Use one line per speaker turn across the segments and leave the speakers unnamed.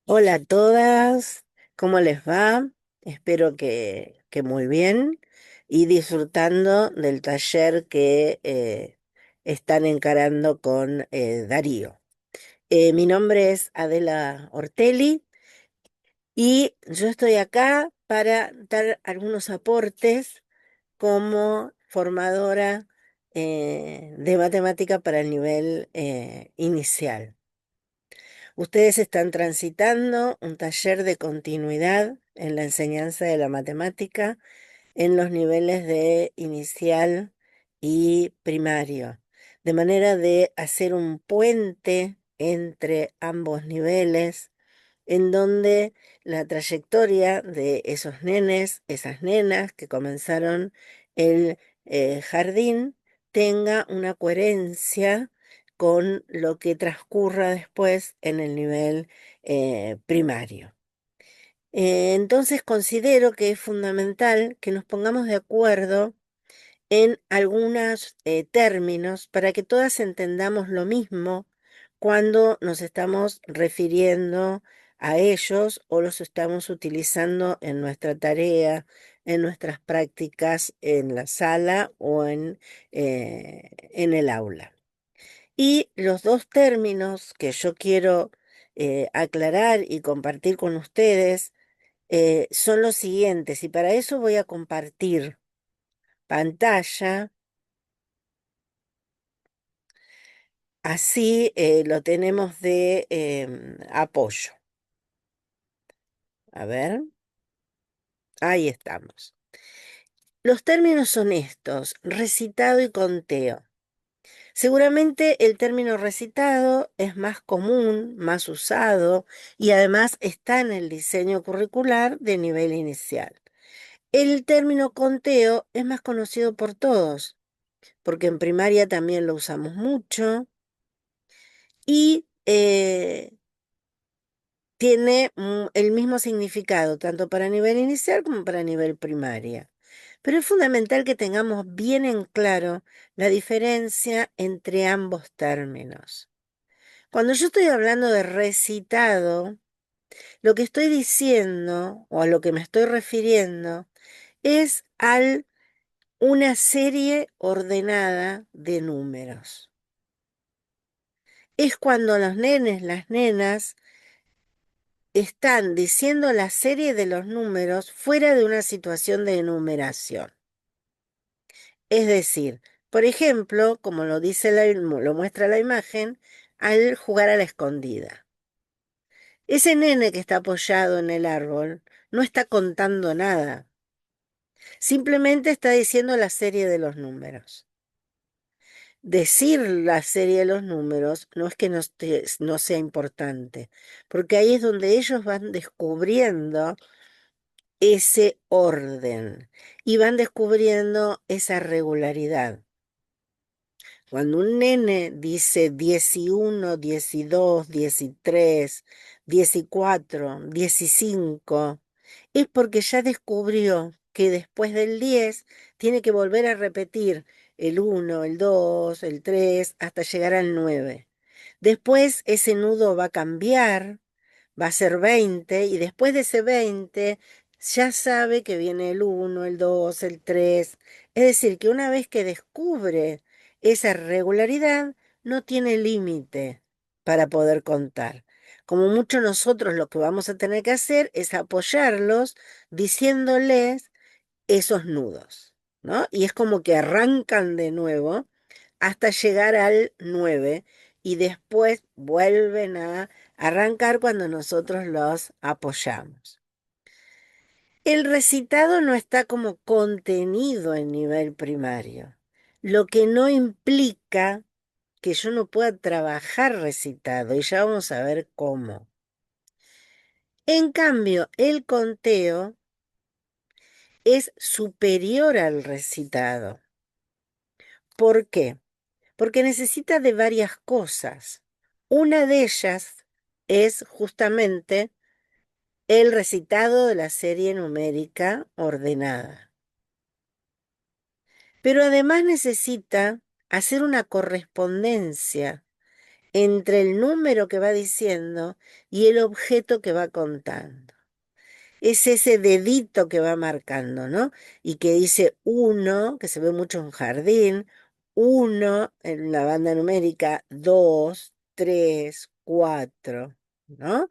Hola a todas, ¿cómo les va? Espero que muy bien y disfrutando del taller que están encarando con Darío. Mi nombre es Adela Ortelli y yo estoy acá para dar algunos aportes como formadora de matemática para el nivel inicial. Ustedes están transitando un taller de continuidad en la enseñanza de la matemática en los niveles de inicial y primario, de manera de hacer un puente entre ambos niveles en donde la trayectoria de esos nenes, esas nenas que comenzaron el jardín, tenga una coherencia con lo que transcurra después en el nivel primario. Entonces considero que es fundamental que nos pongamos de acuerdo en algunos términos para que todas entendamos lo mismo cuando nos estamos refiriendo a ellos o los estamos utilizando en nuestra tarea, en nuestras prácticas en la sala o en el aula. Y los dos términos que yo quiero aclarar y compartir con ustedes son los siguientes, y para eso voy a compartir pantalla. Así lo tenemos de apoyo. A ver, ahí estamos. Los términos son estos: recitado y conteo. Seguramente el término recitado es más común, más usado y además está en el diseño curricular de nivel inicial. El término conteo es más conocido por todos, porque en primaria también lo usamos mucho y tiene el mismo significado, tanto para nivel inicial como para nivel primaria. Pero es fundamental que tengamos bien en claro la diferencia entre ambos términos. Cuando yo estoy hablando de recitado, lo que estoy diciendo o a lo que me estoy refiriendo es a una serie ordenada de números. Es cuando los nenes, las nenas, están diciendo la serie de los números fuera de una situación de enumeración. Es decir, por ejemplo, como lo dice lo muestra la imagen, al jugar a la escondida. Ese nene que está apoyado en el árbol no está contando nada, simplemente está diciendo la serie de los números. Decir la serie de los números no es que no sea importante, porque ahí es donde ellos van descubriendo ese orden y van descubriendo esa regularidad. Cuando un nene dice 11, 12, 13, 14, 15, es porque ya descubrió que después del 10 tiene que volver a repetir el 1, el 2, el 3, hasta llegar al 9. Después ese nudo va a cambiar, va a ser 20 y después de ese 20 ya sabe que viene el 1, el 2, el 3. Es decir, que una vez que descubre esa regularidad, no tiene límite para poder contar. Como mucho nosotros lo que vamos a tener que hacer es apoyarlos diciéndoles esos nudos, ¿no? Y es como que arrancan de nuevo hasta llegar al 9 y después vuelven a arrancar cuando nosotros los apoyamos. El recitado no está como contenido en nivel primario, lo que no implica que yo no pueda trabajar recitado, y ya vamos a ver cómo. En cambio, el conteo es superior al recitado. ¿Por qué? Porque necesita de varias cosas. Una de ellas es justamente el recitado de la serie numérica ordenada. Pero además necesita hacer una correspondencia entre el número que va diciendo y el objeto que va contando. Es ese dedito que va marcando, ¿no? Y que dice uno, que se ve mucho en jardín, uno en la banda numérica, dos, tres, cuatro, ¿no?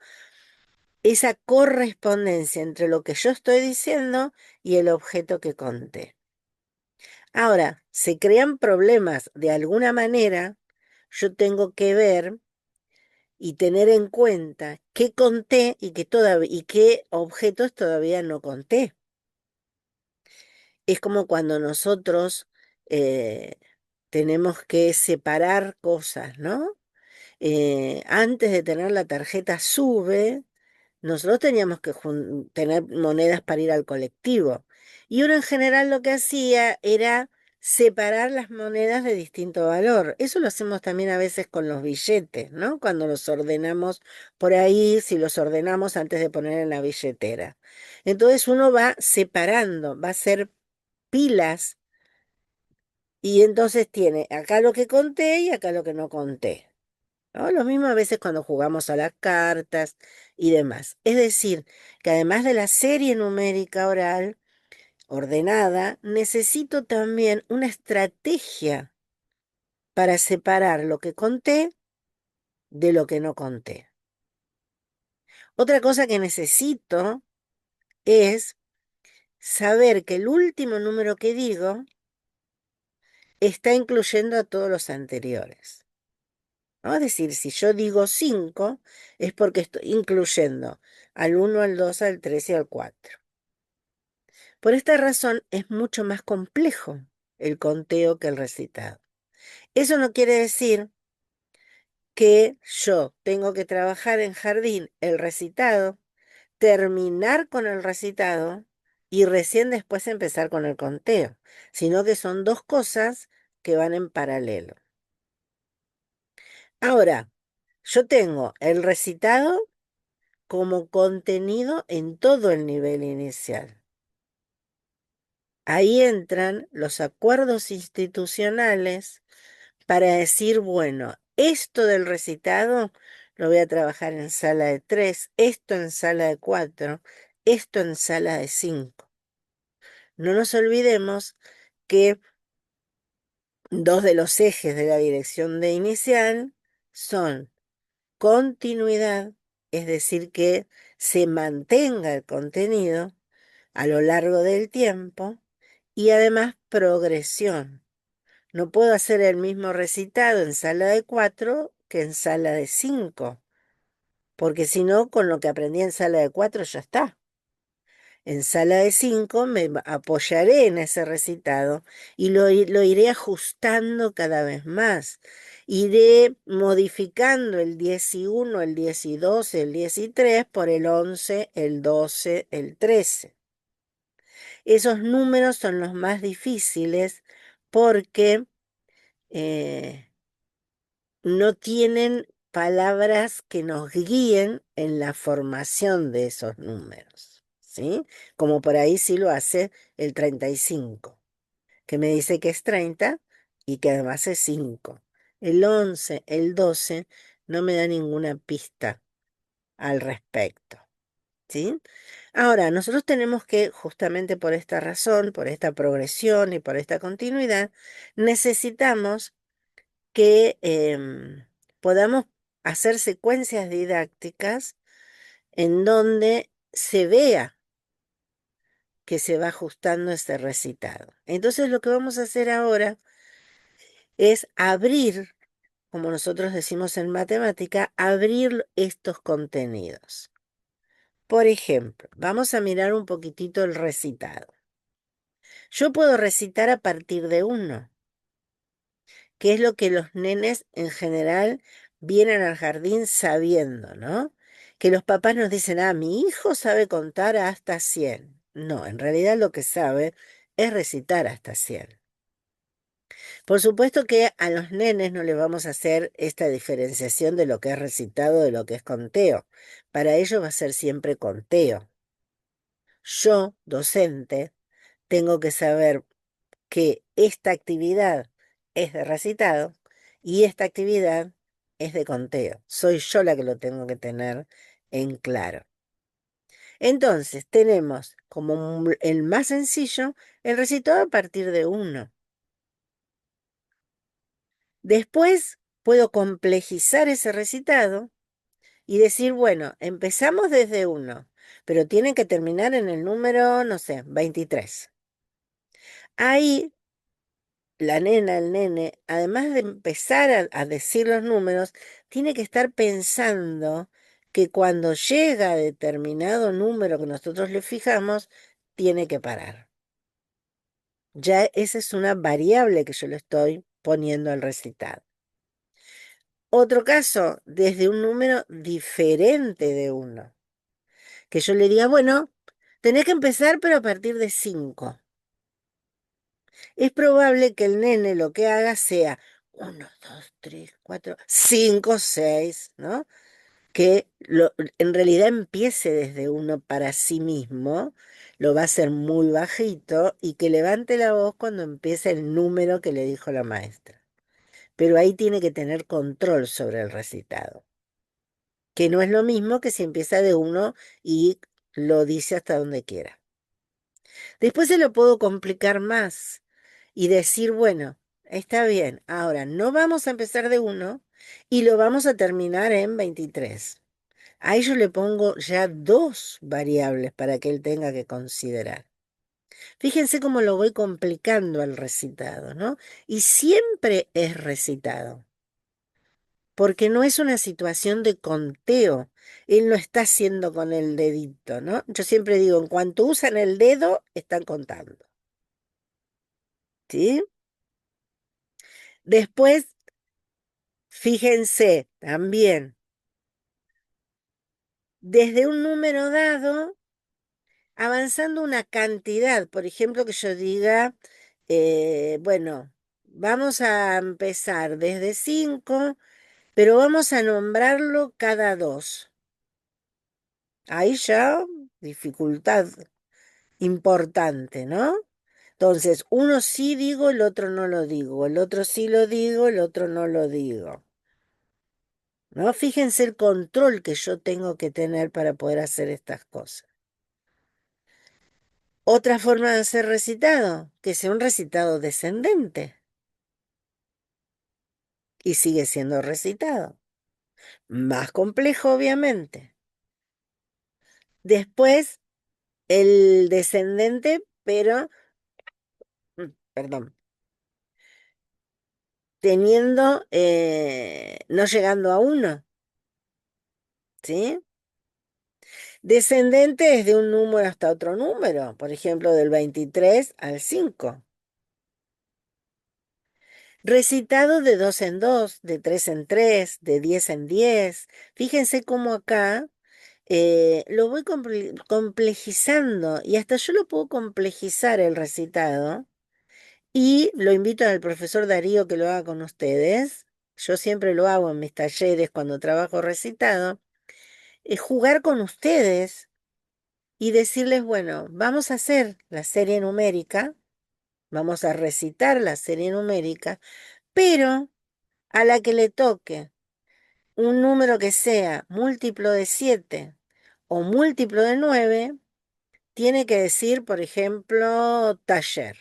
Esa correspondencia entre lo que yo estoy diciendo y el objeto que conté. Ahora, se crean problemas de alguna manera, yo tengo que ver y tener en cuenta qué conté y qué objetos todavía no conté. Es como cuando nosotros eh, tenemos que separar cosas, ¿no? Antes de tener la tarjeta SUBE, nosotros teníamos que tener monedas para ir al colectivo. Y uno en general lo que hacía era separar las monedas de distinto valor. Eso lo hacemos también a veces con los billetes, ¿no? Cuando los ordenamos por ahí, si los ordenamos antes de poner en la billetera. Entonces uno va separando, va a hacer pilas y entonces tiene acá lo que conté y acá lo que no conté, ¿no? Lo mismo a veces cuando jugamos a las cartas y demás. Es decir, que además de la serie numérica oral ordenada, necesito también una estrategia para separar lo que conté de lo que no conté. Otra cosa que necesito es saber que el último número que digo está incluyendo a todos los anteriores, ¿no? Es decir, si yo digo 5 es porque estoy incluyendo al uno, al 2, al 3 y al 4. Por esta razón es mucho más complejo el conteo que el recitado. Eso no quiere decir que yo tengo que trabajar en jardín el recitado, terminar con el recitado y recién después empezar con el conteo, sino que son dos cosas que van en paralelo. Ahora, yo tengo el recitado como contenido en todo el nivel inicial. Ahí entran los acuerdos institucionales para decir, bueno, esto del recitado lo voy a trabajar en sala de 3, esto en sala de 4, esto en sala de 5. No nos olvidemos que dos de los ejes de la dirección de inicial son continuidad, es decir, que se mantenga el contenido a lo largo del tiempo, y además progresión. No puedo hacer el mismo recitado en sala de 4 que en sala de 5, porque si no, con lo que aprendí en sala de 4 ya está. En sala de 5 me apoyaré en ese recitado y lo iré ajustando cada vez más. Iré modificando el 10 y 1, el 10 y 2, el 10 y 3 por el 11, el 12, el 13. Esos números son los más difíciles porque eh, no tienen palabras que nos guíen en la formación de esos números, ¿sí? Como por ahí sí lo hace el 35, que me dice que es 30 y que además es 5. El 11, el 12 no me da ninguna pista al respecto, ¿sí? Ahora, nosotros tenemos que, justamente por esta razón, por esta progresión y por esta continuidad, necesitamos que podamos hacer secuencias didácticas en donde se vea que se va ajustando este recitado. Entonces lo que vamos a hacer ahora es abrir, como nosotros decimos en matemática, abrir estos contenidos. Por ejemplo, vamos a mirar un poquitito el recitado. Yo puedo recitar a partir de uno, que es lo que los nenes en general vienen al jardín sabiendo, ¿no? Que los papás nos dicen, ah, mi hijo sabe contar hasta 100. No, en realidad lo que sabe es recitar hasta 100. Por supuesto que a los nenes no les vamos a hacer esta diferenciación de lo que es recitado de lo que es conteo. Para ellos va a ser siempre conteo. Yo, docente, tengo que saber que esta actividad es de recitado y esta actividad es de conteo. Soy yo la que lo tengo que tener en claro. Entonces, tenemos como el más sencillo el recitado a partir de uno. Después puedo complejizar ese recitado y decir, bueno, empezamos desde uno, pero tiene que terminar en el número, no sé, 23. Ahí la nena, el nene, además de empezar a decir los números, tiene que estar pensando que cuando llega a determinado número que nosotros le fijamos, tiene que parar. Ya esa es una variable que yo le estoy poniendo al recitado. Otro caso, desde un número diferente de uno, que yo le diga, bueno, tenés que empezar pero a partir de 5. Es probable que el nene lo que haga sea 1, 2, 3, 4, 5, 6, ¿no? Que en realidad empiece desde uno para sí mismo, lo va a hacer muy bajito y que levante la voz cuando empiece el número que le dijo la maestra. Pero ahí tiene que tener control sobre el recitado, que no es lo mismo que si empieza de uno y lo dice hasta donde quiera. Después se lo puedo complicar más y decir, bueno, está bien, ahora no vamos a empezar de uno y lo vamos a terminar en 23. Ahí yo le pongo ya dos variables para que él tenga que considerar. Fíjense cómo lo voy complicando al recitado, ¿no? Y siempre es recitado, porque no es una situación de conteo. Él no está haciendo con el dedito, ¿no? Yo siempre digo, en cuanto usan el dedo, están contando, ¿sí? Después, fíjense también, desde un número dado, avanzando una cantidad, por ejemplo, que yo diga, bueno, vamos a empezar desde 5, pero vamos a nombrarlo cada 2. Ahí ya dificultad importante, ¿no? Entonces, uno sí digo, el otro no lo digo, el otro sí lo digo, el otro no lo digo. ¿No? Fíjense el control que yo tengo que tener para poder hacer estas cosas. Otra forma de hacer recitado, que sea un recitado descendente. Y sigue siendo recitado. Más complejo, obviamente. Después, el descendente, pero, perdón, teniendo, no llegando a uno, ¿sí? Descendente es de un número hasta otro número, por ejemplo, del 23 al 5. Recitado de 2 en 2, de 3 en 3, de 10 en 10. Fíjense cómo acá lo voy complejizando y hasta yo lo puedo complejizar el recitado y lo invito al profesor Darío que lo haga con ustedes. Yo siempre lo hago en mis talleres cuando trabajo recitado. Es jugar con ustedes y decirles, bueno, vamos a hacer la serie numérica, vamos a recitar la serie numérica, pero a la que le toque un número que sea múltiplo de 7 o múltiplo de 9, tiene que decir, por ejemplo, taller.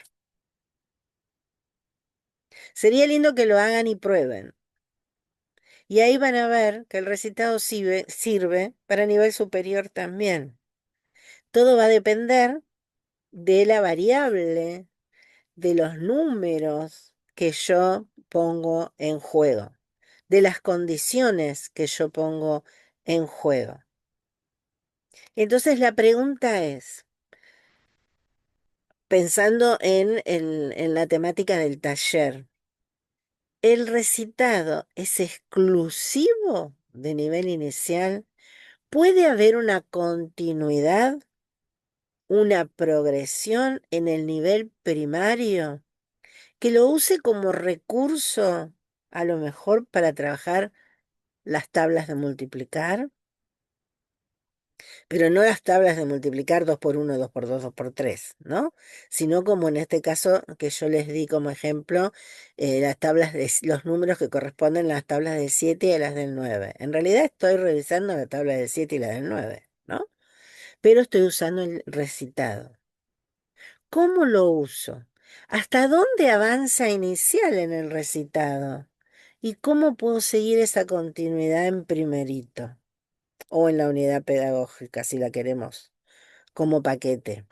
Sería lindo que lo hagan y prueben. Y ahí van a ver que el recitado sirve para nivel superior también. Todo va a depender de la variable, de los números que yo pongo en juego, de las condiciones que yo pongo en juego. Entonces la pregunta es, pensando en la temática del taller, ¿el recitado es exclusivo de nivel inicial? ¿Puede haber una continuidad, una progresión en el nivel primario que lo use como recurso, a lo mejor para trabajar las tablas de multiplicar? pero no las tablas de multiplicar 2 por uno, 2 por 2, 2 por 3, ¿no? Sino como en este caso que yo les di como ejemplo, las tablas de los números que corresponden a las tablas del 7 y a las del 9. En realidad estoy revisando la tabla del 7 y la del 9, ¿no? Pero estoy usando el recitado. ¿Cómo lo uso? ¿Hasta dónde avanza inicial en el recitado? ¿Y cómo puedo seguir esa continuidad en primerito o en la unidad pedagógica, si la queremos, como paquete?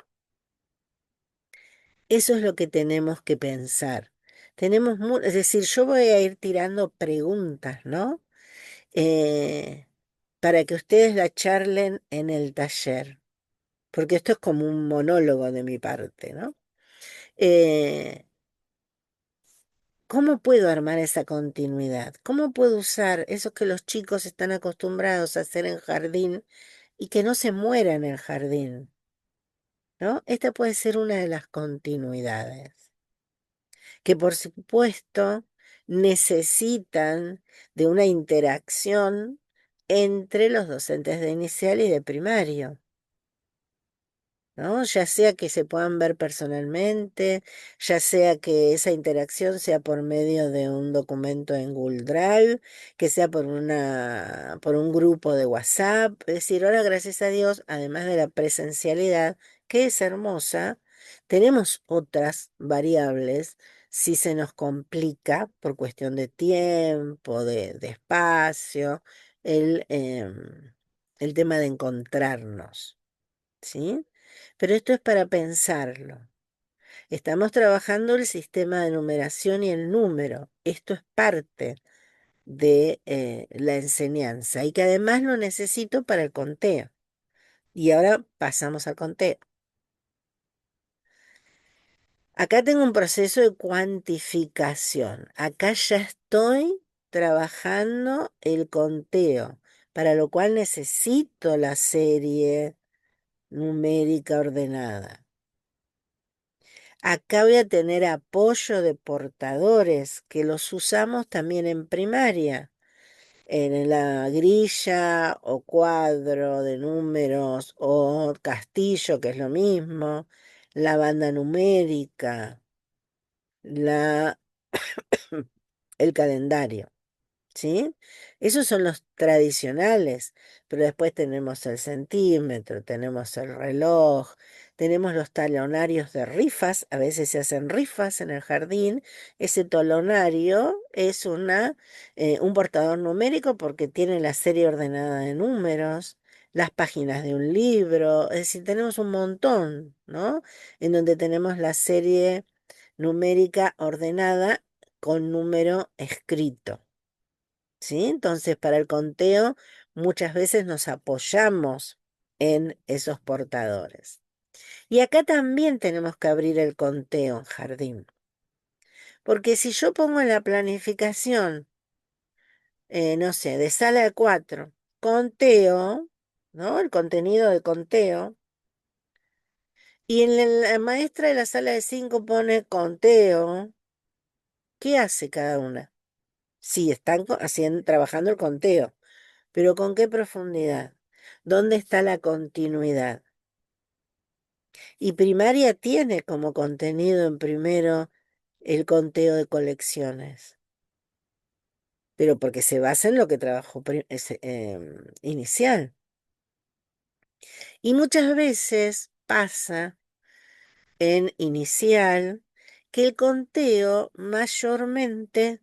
Eso es lo que tenemos que pensar. Es decir, yo voy a ir tirando preguntas, ¿no? Eh, para que ustedes la charlen en el taller, porque esto es como un monólogo de mi parte, ¿no? Eh, ¿Cómo puedo armar esa continuidad? ¿Cómo puedo usar eso que los chicos están acostumbrados a hacer en jardín y que no se muera en el jardín? ¿No? Esta puede ser una de las continuidades, que por supuesto necesitan de una interacción entre los docentes de inicial y de primario. ¿No? Ya sea que se puedan ver personalmente, ya sea que esa interacción sea por medio de un documento en Google Drive, que sea por un grupo de WhatsApp. Es decir, ahora gracias a Dios, además de la presencialidad, que es hermosa, tenemos otras variables si se nos complica por cuestión de tiempo, de espacio, el tema de encontrarnos. ¿Sí? Pero esto es para pensarlo. Estamos trabajando el sistema de numeración y el número. Esto es parte de la enseñanza y que además lo necesito para el conteo. Y ahora pasamos al conteo. Acá tengo un proceso de cuantificación. Acá ya estoy trabajando el conteo, para lo cual necesito la serie numérica ordenada. Acá voy a tener apoyo de portadores que los usamos también en primaria, en la grilla o cuadro de números o castillo, que es lo mismo, la banda numérica, la, el calendario. ¿Sí? Esos son los tradicionales, pero después tenemos el centímetro, tenemos el reloj, tenemos los talonarios de rifas, a veces se hacen rifas en el jardín. Ese talonario es un portador numérico porque tiene la serie ordenada de números, las páginas de un libro, es decir, tenemos un montón, ¿no? En donde tenemos la serie numérica ordenada con número escrito. ¿Sí? Entonces, para el conteo, muchas veces nos apoyamos en esos portadores. Y acá también tenemos que abrir el conteo en jardín. Porque si yo pongo en la planificación, no sé, de sala de 4, conteo, ¿no? El contenido de conteo. Y en la maestra de la sala de 5 pone conteo. ¿Qué hace cada una? Sí, están haciendo, trabajando el conteo. Pero ¿con qué profundidad? ¿Dónde está la continuidad? Y primaria tiene como contenido en primero el conteo de colecciones, pero porque se basa en lo que trabajó inicial. Y muchas veces pasa en inicial que el conteo mayormente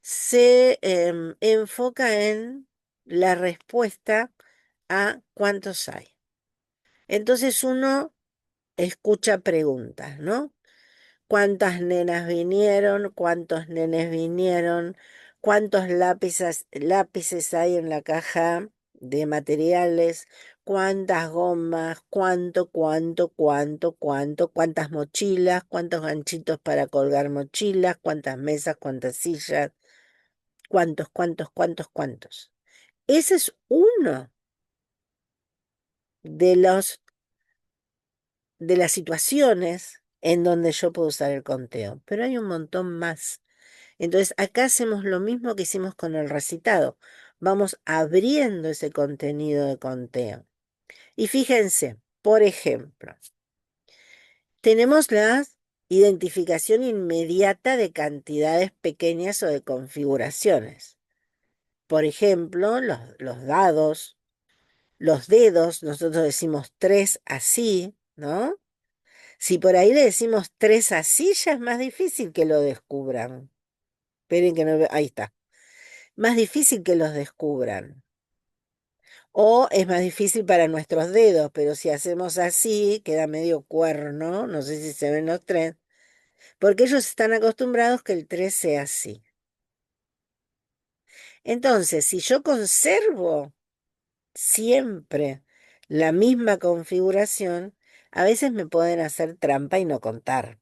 se enfoca en la respuesta a cuántos hay. Entonces uno escucha preguntas, ¿no? ¿Cuántas nenas vinieron? ¿Cuántos nenes vinieron? ¿Cuántos lápices hay en la caja de materiales? ¿Cuántas gomas? ¿Cuántas mochilas? ¿Cuántos ganchitos para colgar mochilas? ¿Cuántas mesas? ¿Cuántas sillas? ¿Cuántos? Ese es uno de de las situaciones en donde yo puedo usar el conteo, pero hay un montón más. Entonces, acá hacemos lo mismo que hicimos con el recitado. Vamos abriendo ese contenido de conteo. Y fíjense, por ejemplo, tenemos la identificación inmediata de cantidades pequeñas o de configuraciones. Por ejemplo, los dados, los dedos, nosotros decimos tres así, ¿no? Si por ahí le decimos tres así, ya es más difícil que lo descubran. Esperen que no ahí está. Más difícil que los descubran. O es más difícil para nuestros dedos, pero si hacemos así, queda medio cuerno, no sé si se ven los tres, porque ellos están acostumbrados que el 3 sea así. Entonces, si yo conservo siempre la misma configuración, a veces me pueden hacer trampa y no contar.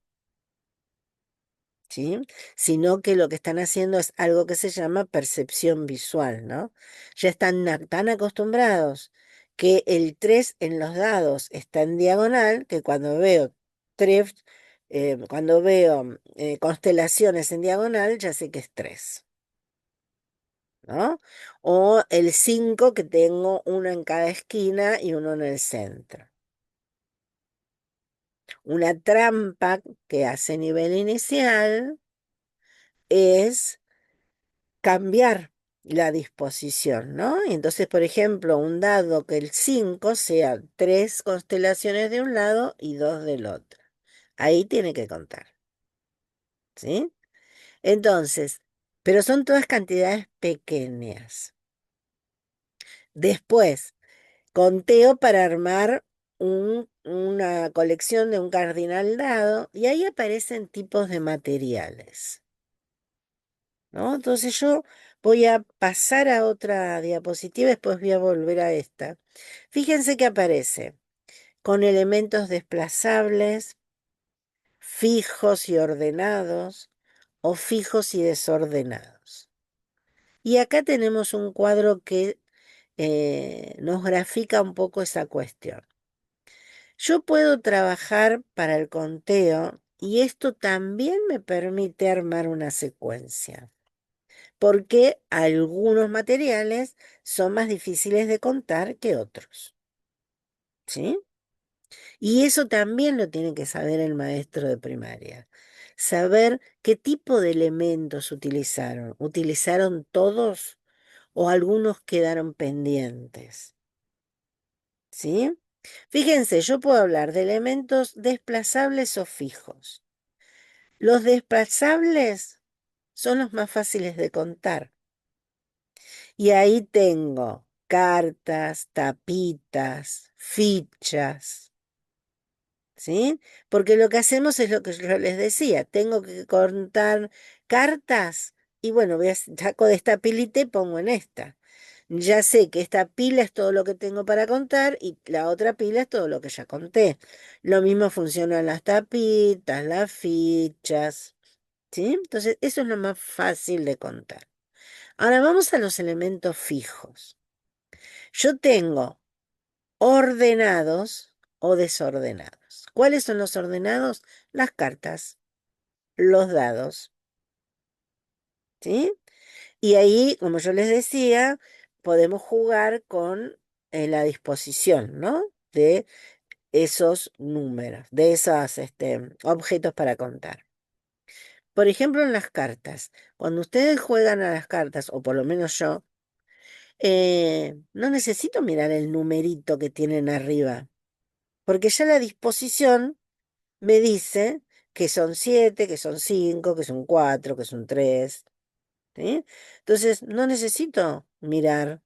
¿Sí? Sino que lo que están haciendo es algo que se llama percepción visual, ¿no? Ya están tan acostumbrados que el 3 en los dados está en diagonal, que cuando veo tres, cuando veo constelaciones en diagonal, ya sé que es 3, ¿no? O el 5 que tengo uno en cada esquina y uno en el centro. Una trampa que hace nivel inicial es cambiar la disposición, ¿no? Y entonces, por ejemplo, un dado que el 5 sea 3 constelaciones de un lado y 2 del otro. Ahí tiene que contar, ¿sí? Entonces, pero son todas cantidades pequeñas. Después, conteo para armar una colección de un cardinal dado y ahí aparecen tipos de materiales, ¿no? Entonces yo voy a pasar a otra diapositiva, después voy a volver a esta. Fíjense que aparece con elementos desplazables, fijos y ordenados, o fijos y desordenados. Y acá tenemos un cuadro que nos grafica un poco esa cuestión. Yo puedo trabajar para el conteo y esto también me permite armar una secuencia, porque algunos materiales son más difíciles de contar que otros, ¿sí? Y eso también lo tiene que saber el maestro de primaria. Saber qué tipo de elementos utilizaron. ¿Utilizaron todos o algunos quedaron pendientes? ¿Sí? Fíjense, yo puedo hablar de elementos desplazables o fijos. Los desplazables son los más fáciles de contar. Y ahí tengo cartas, tapitas, fichas, ¿sí? Porque lo que hacemos es lo que yo les decía, tengo que contar cartas y bueno, saco de esta pilita y pongo en esta. Ya sé que esta pila es todo lo que tengo para contar y la otra pila es todo lo que ya conté. Lo mismo funcionan las tapitas, las fichas, ¿sí? Entonces, eso es lo más fácil de contar. Ahora vamos a los elementos fijos. Yo tengo ordenados o desordenados. ¿Cuáles son los ordenados? Las cartas, los dados, ¿sí? Y ahí, como yo les decía, podemos jugar con la disposición, ¿no? De esos números, de esos objetos para contar. Por ejemplo, en las cartas. Cuando ustedes juegan a las cartas, o por lo menos yo, no necesito mirar el numerito que tienen arriba, porque ya la disposición me dice que son 7, que son 5, que son 4, que son 3, ¿sí? Entonces, no necesito mirar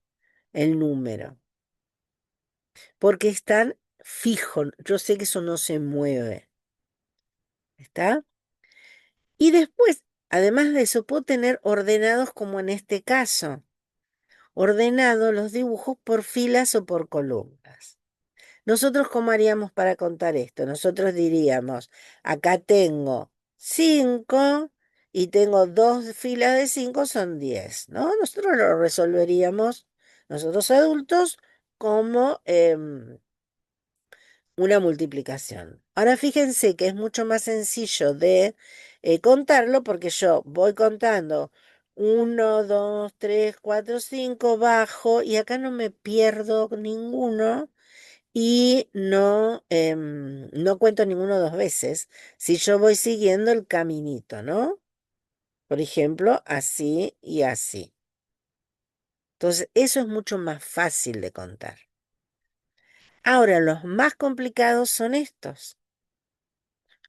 el número, porque están fijos. Yo sé que eso no se mueve, ¿está? Y después, además de eso, puedo tener ordenados como en este caso, ordenados los dibujos por filas o por columnas. Nosotros, ¿cómo haríamos para contar esto? Nosotros diríamos, acá tengo 5 y tengo 2 filas de 5, son 10, ¿no? Nosotros lo resolveríamos, nosotros adultos, como una multiplicación. Ahora fíjense que es mucho más sencillo de contarlo porque yo voy contando 1, 2, 3, 4, 5, bajo y acá no me pierdo ninguno y no, no cuento ninguno dos veces si yo voy siguiendo el caminito, ¿no? Por ejemplo, así y así. Entonces, eso es mucho más fácil de contar. Ahora, los más complicados son estos,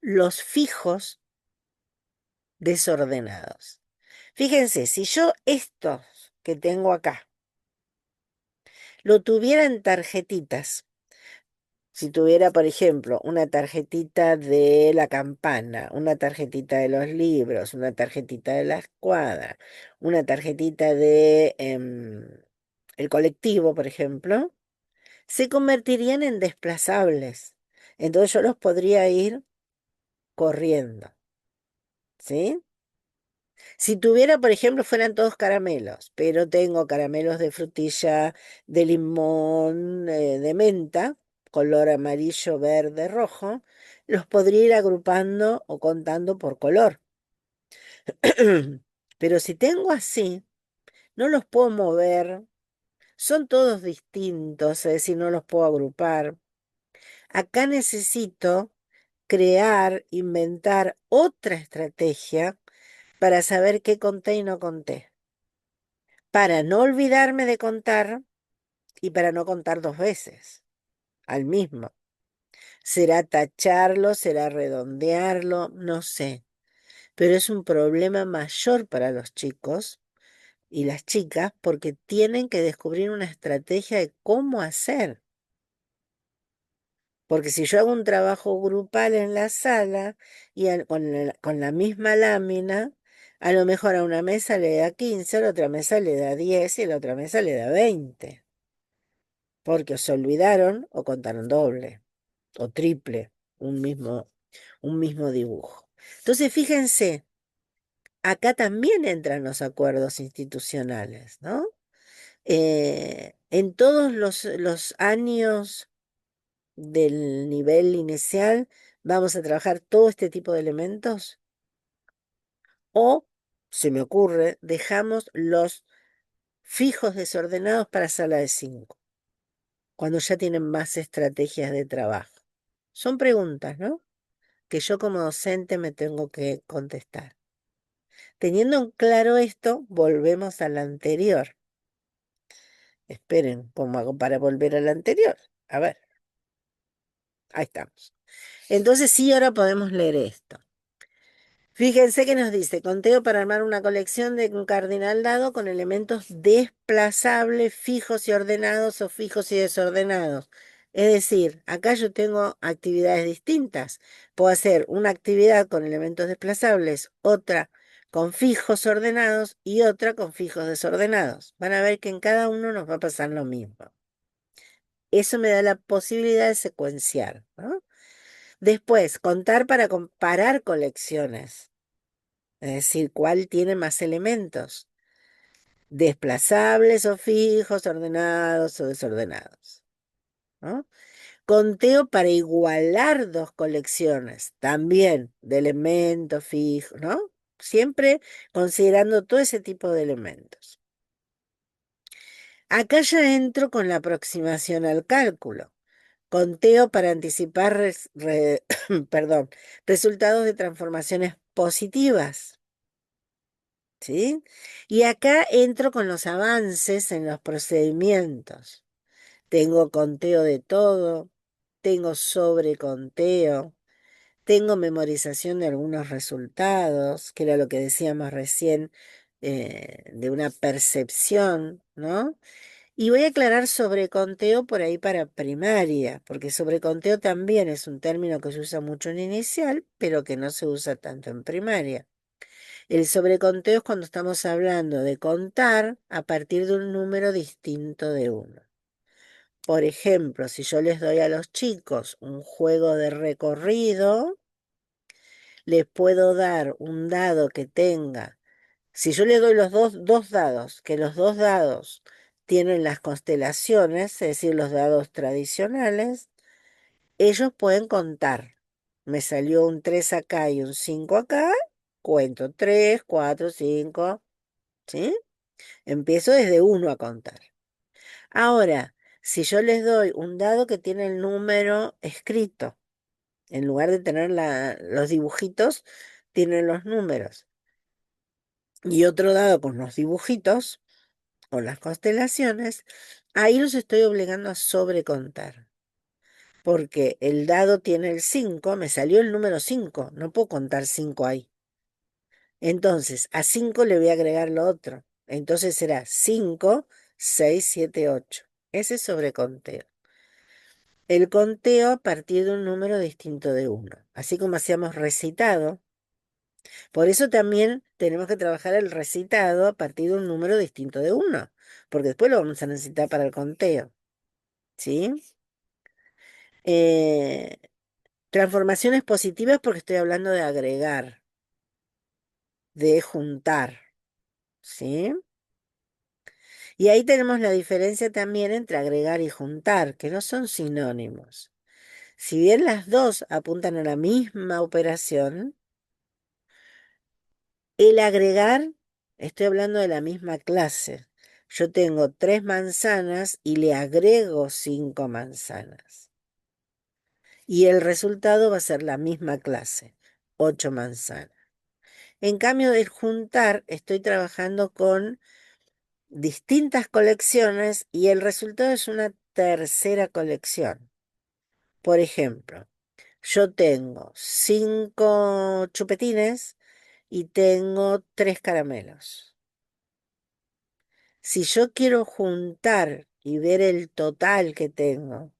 los fijos desordenados. Fíjense, si yo estos que tengo acá lo tuviera en tarjetitas, si tuviera, por ejemplo, una tarjetita de la campana, una tarjetita de los libros, una tarjetita de la escuadra, una tarjetita de el colectivo, por ejemplo, se convertirían en desplazables. Entonces yo los podría ir corriendo, ¿sí? Si tuviera, por ejemplo, fueran todos caramelos, pero tengo caramelos de frutilla, de limón, de menta, color amarillo, verde, rojo, los podría ir agrupando o contando por color. Pero si tengo así, no los puedo mover, son todos distintos, es decir, no los puedo agrupar. Acá necesito crear, inventar otra estrategia para saber qué conté y no conté, para no olvidarme de contar y para no contar dos veces al mismo. Será tacharlo, será redondearlo, no sé, pero es un problema mayor para los chicos y las chicas porque tienen que descubrir una estrategia de cómo hacer. Porque si yo hago un trabajo grupal en la sala y con la misma lámina, a lo mejor a una mesa le da 15, a la otra mesa le da 10 y a la otra mesa le da 20. Porque o se olvidaron o contaron doble o triple un mismo dibujo. Entonces, fíjense, acá también entran los acuerdos institucionales, ¿no? En todos los años del nivel inicial vamos a trabajar todo este tipo de elementos o, se me ocurre, dejamos los fijos desordenados para sala de 5, cuando ya tienen más estrategias de trabajo. Son preguntas, ¿no? Que yo como docente me tengo que contestar. Teniendo en claro esto, volvemos a la anterior. Esperen, ¿cómo hago para volver a la anterior? A ver, ahí estamos. Entonces sí, ahora podemos leer esto. Fíjense que nos dice, conteo para armar una colección de un cardinal dado con elementos desplazables, fijos y ordenados o fijos y desordenados. Es decir, acá yo tengo actividades distintas. Puedo hacer una actividad con elementos desplazables, otra con fijos ordenados y otra con fijos desordenados. Van a ver que en cada uno nos va a pasar lo mismo. Eso me da la posibilidad de secuenciar, ¿no? Después, contar para comparar colecciones. Es decir, ¿cuál tiene más elementos? Desplazables o fijos, ordenados o desordenados, ¿no? Conteo para igualar dos colecciones, también de elementos fijos, ¿no? Siempre considerando todo ese tipo de elementos. Acá ya entro con la aproximación al cálculo. Conteo para anticipar perdón, resultados de transformaciones positivas. ¿Sí? Y acá entro con los avances en los procedimientos. Tengo conteo de todo, tengo sobreconteo, tengo memorización de algunos resultados, que era lo que decíamos recién, de una percepción, ¿no? Y voy a aclarar sobreconteo por ahí para primaria, porque sobreconteo también es un término que se usa mucho en inicial, pero que no se usa tanto en primaria. El sobreconteo es cuando estamos hablando de contar a partir de un número distinto de uno. Por ejemplo, si yo les doy a los chicos un juego de recorrido, les puedo dar un dado que tenga. Si yo les doy los dos dados, que los dos dados tienen las constelaciones, es decir, los dados tradicionales, ellos pueden contar. Me salió un 3 acá y un 5 acá, cuento 3, 4, 5, ¿sí? Empiezo desde uno a contar. Ahora, Si yo les doy un dado que tiene el número escrito, en lugar de tener los dibujitos, tienen los números. Y otro dado con los dibujitos, con las constelaciones, ahí los estoy obligando a sobrecontar. Porque el dado tiene el 5, me salió el número 5, no puedo contar 5 ahí. Entonces, a 5 le voy a agregar lo otro. Entonces será 5, 6, 7, 8. Ese es sobreconteo. El conteo a partir de un número distinto de uno. Así como hacíamos recitado. Por eso también tenemos que trabajar el recitado a partir de un número distinto de uno. Porque después lo vamos a necesitar para el conteo. ¿Sí? Eh, Transformaciones positivas porque estoy hablando de agregar, de juntar. ¿Sí? Y ahí tenemos la diferencia también entre agregar y juntar, que no son sinónimos. Si bien las dos apuntan a la misma operación, el agregar, estoy hablando de la misma clase. Yo tengo 3 manzanas y le agrego 5 manzanas. Y el resultado va a ser la misma clase, 8 manzanas. En cambio, del juntar, estoy trabajando con distintas colecciones y el resultado es una tercera colección. Por ejemplo, yo tengo 5 chupetines y tengo 3 caramelos. Si yo quiero juntar y ver el total que tengo,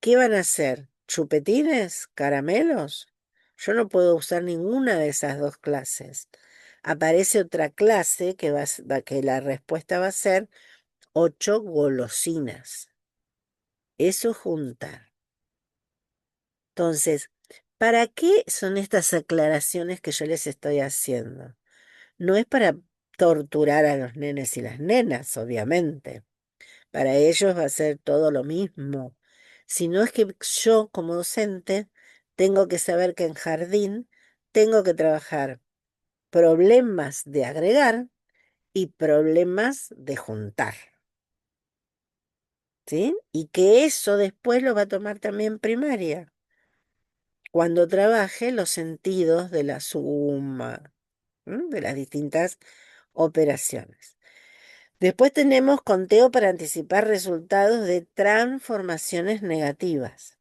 ¿qué van a hacer? ¿Chupetines? ¿Caramelos? Yo no puedo usar ninguna de esas dos clases. Aparece otra clase que la respuesta va a ser 8 golosinas. Eso es juntar. Entonces, ¿para qué son estas aclaraciones que yo les estoy haciendo? No es para torturar a los nenes y las nenas, obviamente. Para ellos va a ser todo lo mismo. Sino es que yo, como docente, tengo que saber que en jardín tengo que trabajar problemas de agregar y problemas de juntar. ¿Sí? Y que eso después lo va a tomar también primaria, cuando trabaje los sentidos de la suma, de las distintas operaciones. Después tenemos conteo para anticipar resultados de transformaciones negativas.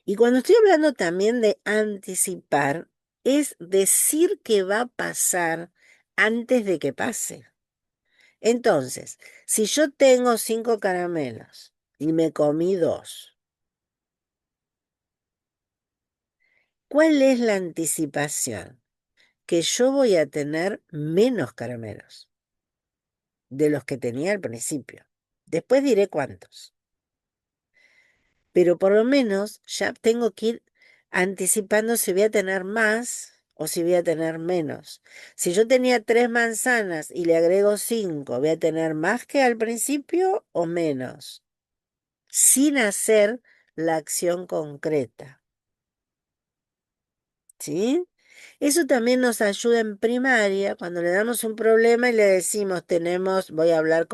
Y cuando estoy hablando también de anticipar, es decir que va a pasar antes de que pase. Entonces, si yo tengo 5 caramelos y me comí 2, ¿cuál es la anticipación? Que yo voy a tener menos caramelos de los que tenía al principio. Después diré cuántos. Pero por lo menos ya tengo que ir anticipando si voy a tener más o si voy a tener menos. Si yo tenía 3 manzanas y le agrego 5, ¿voy a tener más que al principio o menos? Sin hacer la acción concreta. ¿Sí? Eso también nos ayuda en primaria, cuando le damos un problema y le decimos, voy a hablar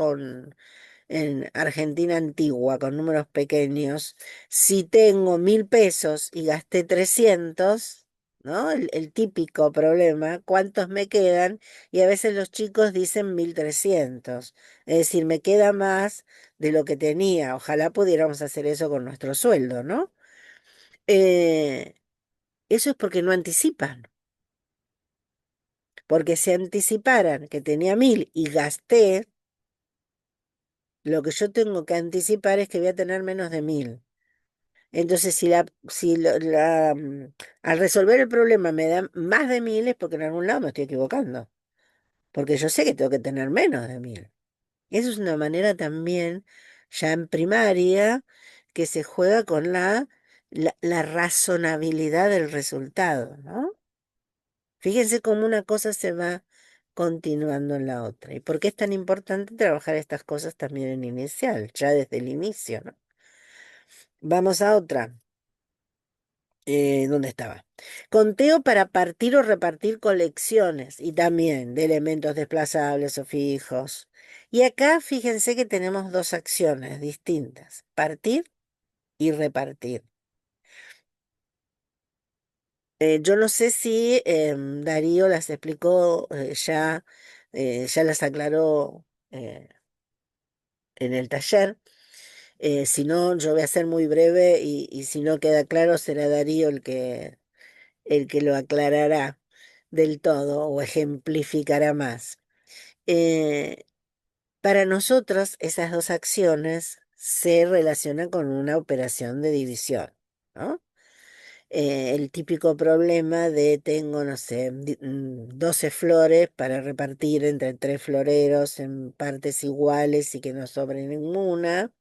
en Argentina antigua, con números pequeños, si tengo 1.000 pesos y gasté 300, ¿no? El típico problema, ¿cuántos me quedan? Y a veces los chicos dicen 1.300, es decir, me queda más de lo que tenía. Ojalá pudiéramos hacer eso con nuestro sueldo, ¿no? Eh, Eso es porque no anticipan. Porque si anticiparan que tenía 1.000 y gasté, lo que yo tengo que anticipar es que voy a tener menos de 1.000. Entonces, al resolver el problema me dan más de 1.000 es porque en algún lado me estoy equivocando. Porque yo sé que tengo que tener menos de 1.000. Eso es una manera también, ya en primaria, que se juega con la razonabilidad del resultado, ¿no? Fíjense cómo una cosa se va continuando en la otra. ¿Y por qué es tan importante trabajar estas cosas también en inicial, ya desde el inicio, ¿no? Vamos a otra. ¿Dónde estaba? Conteo para partir o repartir colecciones y también de elementos desplazables o fijos. Y acá fíjense que tenemos dos acciones distintas, partir y repartir. Yo no sé si Darío las explicó ya, ya las aclaró en el taller. Si no, yo voy a ser muy breve y si no queda claro, será Darío el que lo aclarará del todo o ejemplificará más. Eh, para nosotros, esas dos acciones se relacionan con una operación de división, ¿no? El típico problema de tengo, no sé, 12 flores para repartir entre tres floreros en partes iguales y que no sobre ninguna.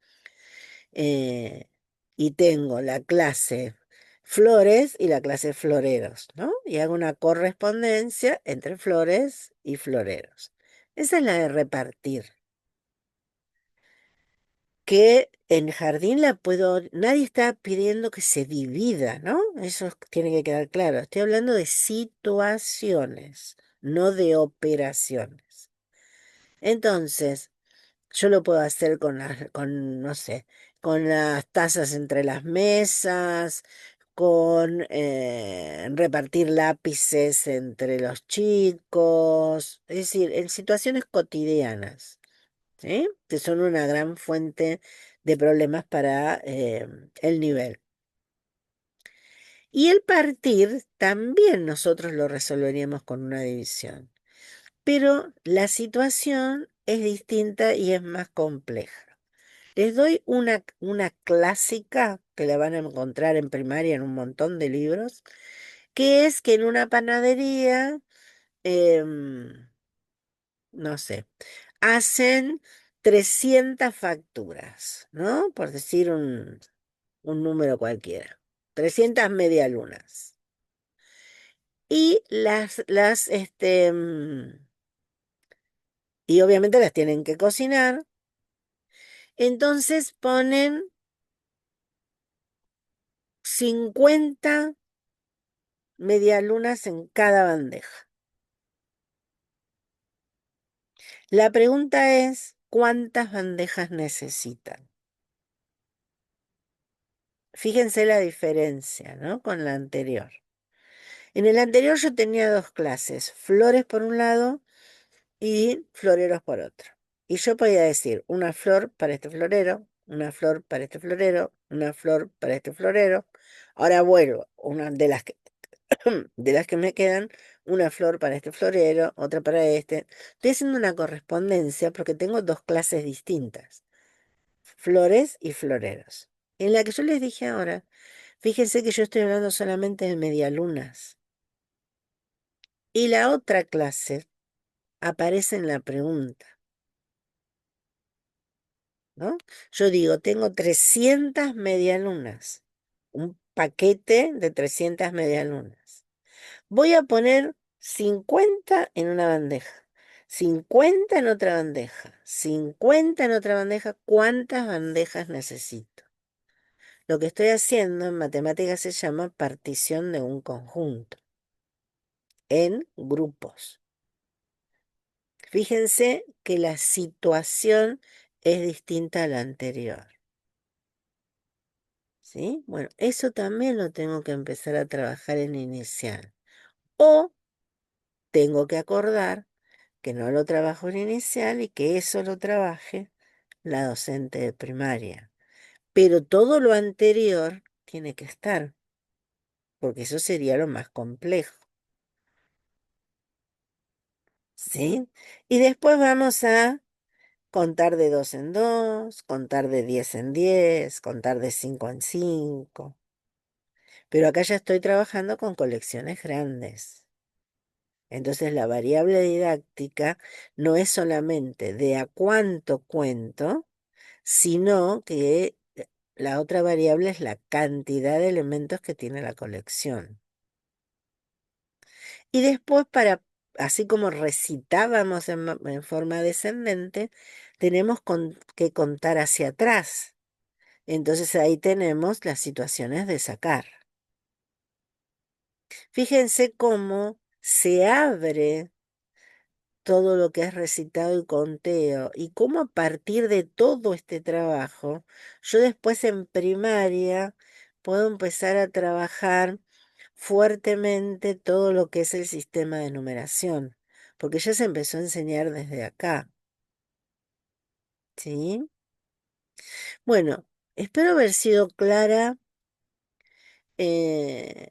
eh, y tengo la clase flores y la clase floreros, ¿no? Y hago una correspondencia entre flores y floreros. Esa es la de repartir, que en jardín la puedo, nadie está pidiendo que se divida, ¿no? Eso tiene que quedar claro. Estoy hablando de situaciones, no de operaciones. Entonces, yo lo puedo hacer con, no sé, con las tazas entre las mesas, con repartir lápices entre los chicos, es decir, en situaciones cotidianas. ¿Sí? Que son una gran fuente de problemas para el nivel. Y el partir también nosotros lo resolveríamos con una división, pero la situación es distinta y es más compleja. Les doy una clásica que la van a encontrar en primaria en un montón de libros, que es que en una panadería, em, no sé, hacen 300 facturas, ¿no? Por decir un número cualquiera. 300 medialunas. Y y obviamente las tienen que cocinar. Entonces ponen 50 medialunas en cada bandeja. La pregunta es, ¿cuántas bandejas necesitan? Fíjense la diferencia, ¿no? Con la anterior. En el anterior yo tenía dos clases, flores por un lado y floreros por otro. Y yo podía decir una flor para este florero, una flor para este florero, una flor para este florero. Ahora vuelvo, una de las que, de las que me quedan, una flor para este florero, otra para este. Estoy haciendo una correspondencia porque tengo dos clases distintas, flores y floreros. En la que yo les dije ahora, fíjense que yo estoy hablando solamente de medialunas. Y la otra clase aparece en la pregunta, ¿no? Yo digo, tengo 300 medialunas, un paquete de 300 medialunas. Voy a poner 50 en una bandeja, 50 en otra bandeja, 50 en otra bandeja. ¿Cuántas bandejas necesito? Lo que estoy haciendo en matemáticas se llama partición de un conjunto en grupos. Fíjense que la situación es distinta a la anterior. ¿Sí? Bueno, eso también lo tengo que empezar a trabajar en inicial. O tengo que acordar que no lo trabajo en inicial y que eso lo trabaje la docente de primaria. Pero todo lo anterior tiene que estar, porque eso sería lo más complejo. ¿Sí? Y después vamos a contar de dos en dos, contar de 10 en 10, contar de 5 en 5. Pero acá ya estoy trabajando con colecciones grandes. Entonces la variable didáctica no es solamente de a cuánto cuento, sino que la otra variable es la cantidad de elementos que tiene la colección. Y después, así como recitábamos en forma descendente, tenemos que contar hacia atrás. Entonces ahí tenemos las situaciones de sacar. Fíjense cómo se abre todo lo que es recitado y conteo, y cómo a partir de todo este trabajo, yo después en primaria puedo empezar a trabajar fuertemente todo lo que es el sistema de numeración, porque ya se empezó a enseñar desde acá, ¿sí? Bueno, espero haber sido clara. eh,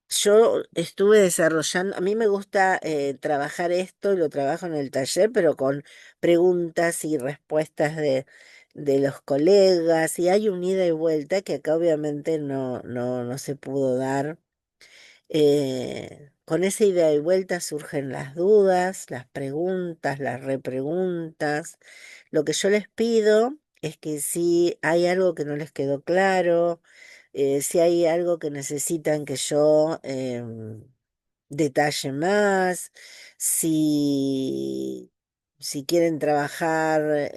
Yo estuve desarrollando, a mí me gusta trabajar esto y lo trabajo en el taller, pero con preguntas y respuestas de los colegas, y hay un ida y vuelta que acá obviamente no se pudo dar. Con esa ida y vuelta surgen las dudas, las preguntas, las repreguntas. Lo que yo les pido es que si hay algo que no les quedó claro, si hay algo que necesitan que yo detalle más, si, si quieren trabajar,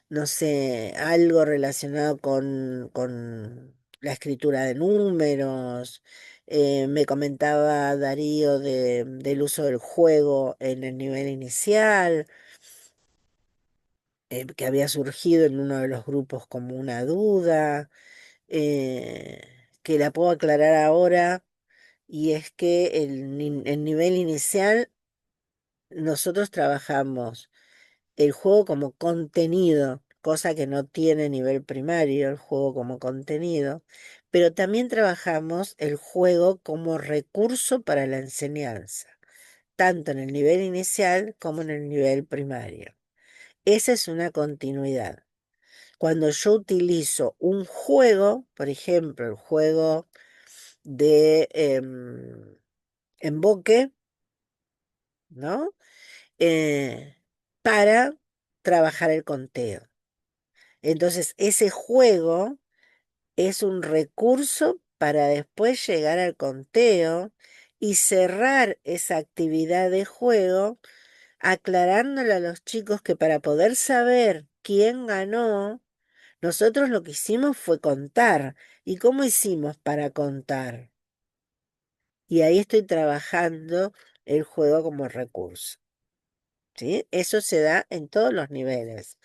no sé, algo relacionado con la escritura de números. Me comentaba Darío del uso del juego en el nivel inicial, que había surgido en uno de los grupos como una duda, que la puedo aclarar ahora, y es que el nivel inicial nosotros trabajamos el juego como contenido, cosa que no tiene nivel primario, el juego como contenido, pero también trabajamos el juego como recurso para la enseñanza, tanto en el nivel inicial como en el nivel primario. Esa es una continuidad. Cuando yo utilizo un juego, por ejemplo, el juego de emboque, ¿no? Eh, para trabajar el conteo. Entonces, ese juego es un recurso para después llegar al conteo y cerrar esa actividad de juego, aclarándole a los chicos que para poder saber quién ganó, nosotros lo que hicimos fue contar. ¿Y cómo hicimos para contar? Y ahí estoy trabajando el juego como recurso, ¿sí? Eso se da en todos los niveles.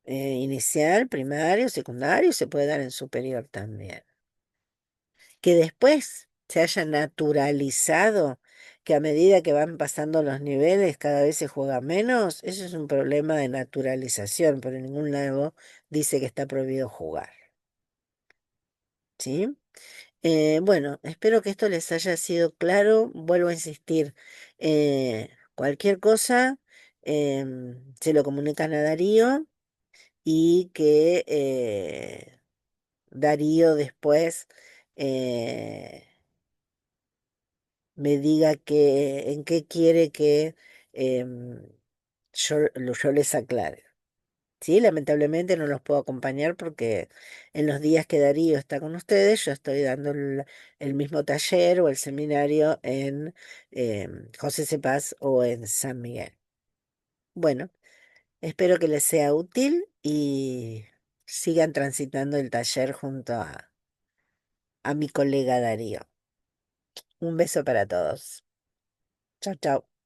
Inicial, primario, secundario, se puede dar en superior también. Que después se haya naturalizado, que a medida que van pasando los niveles cada vez se juega menos, eso es un problema de naturalización, pero en ningún lado dice que está prohibido jugar, ¿sí? Bueno, espero que esto les haya sido claro. Vuelvo a insistir, cualquier cosa se lo comunican a Darío, y que Darío después eh, me diga en qué quiere que em, yo les aclare. Sí, lamentablemente no los puedo acompañar porque en los días que Darío está con ustedes, yo estoy dando el mismo taller o el seminario en José Cepaz o en San Miguel. Bueno, espero que les sea útil y sigan transitando el taller junto a mi colega Darío. Un beso para todos. Chao, chao.